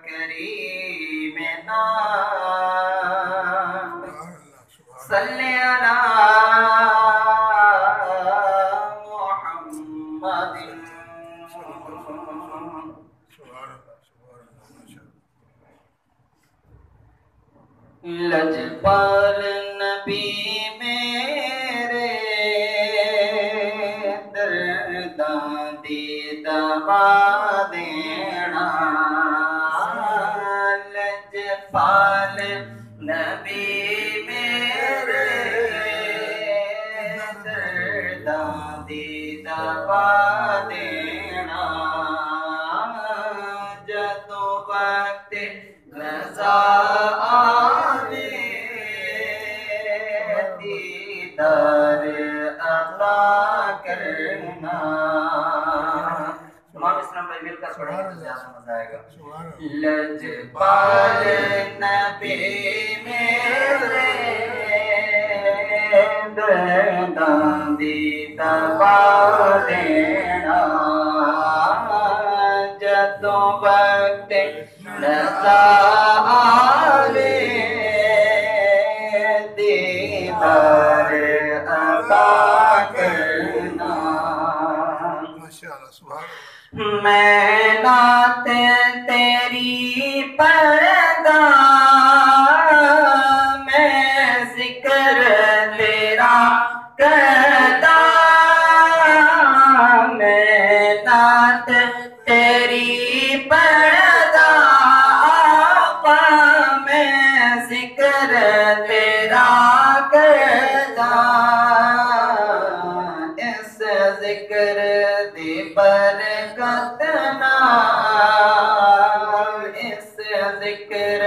करीमना सल्ले अला मुहम्मदिन लजपाल नबी मेरे दर्दां दी दवा देना। लजपाल नबी मेरे दर्दां दी दवा देना। जदों वक्त रज़ा दीदार अता करना। तमाम इस्लाम भाई मिलकर पढ़ेंगे तो ज्यादा मजा आएगा। लजपाल नबी मेरे दर्दां दी दवा देना। जदों वक्त रज़ा आवे दीदार अता करना। मैं नात तेरी पढ़दा, मैं जिक्र तेरा करदा। मैं नात तेरी पढ़दा, आपा मैं जिक्र तेरा करदा। इस जिक्र दी बरकत नाल, इस जिक्र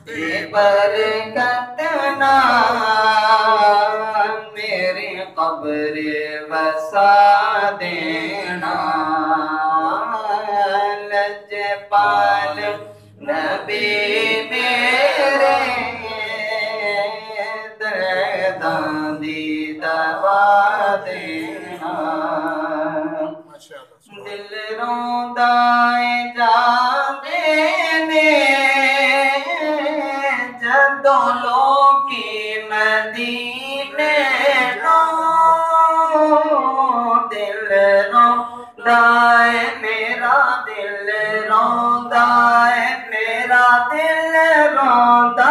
दी बरकत नाल मेरी कब्र वसा देना। लजपाल नबी मेरे दर्दां दी दवा देना। दिल रोंदा जांदे ने जदों लोकी मदीने नूं। दिल रोंदा मेरा दिल रोंदा मेरा दिल रोंदा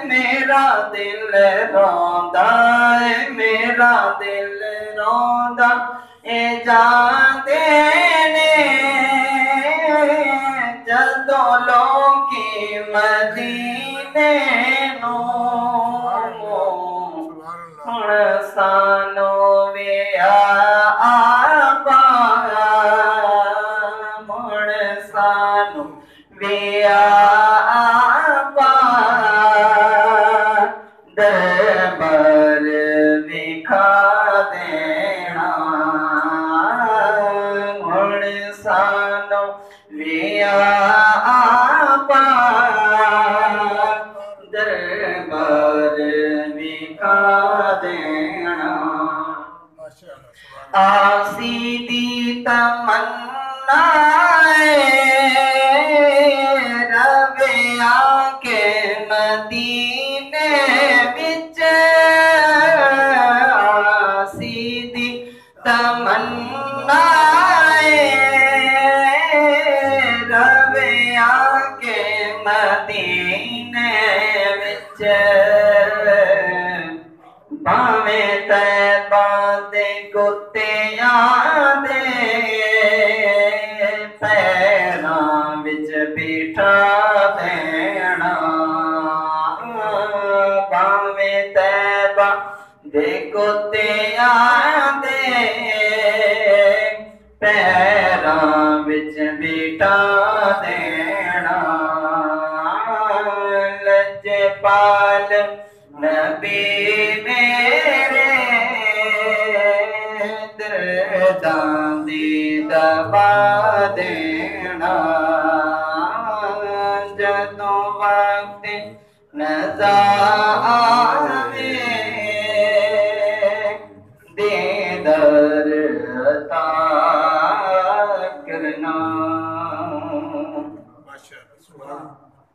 मेरा दिल रोंदा मेरा दिल रोंदा ए जांदे ने जदों लोकी मदीने नूं। हुण सानू वेआ आपा, हुण सानू वेआ आपा दरबार विखा देना। हुण सानू वेआ आपा दरबार विखा देना। आसी दी तमन्ना रवे आके मदीने विच। आसी दी तमन्ना रवे आके मदीने विच। भावें तैबा दे गुत्तियां दे पैरां विच बिठा देना। भावें तैबा दे गुत्तियां दे पैरां विच बिठा देना। लजपाल नबी मेरे दर्दां दी दवा देना। जदों वक्त रज़ा आवे दीदार अता करना। पातशाह सुभान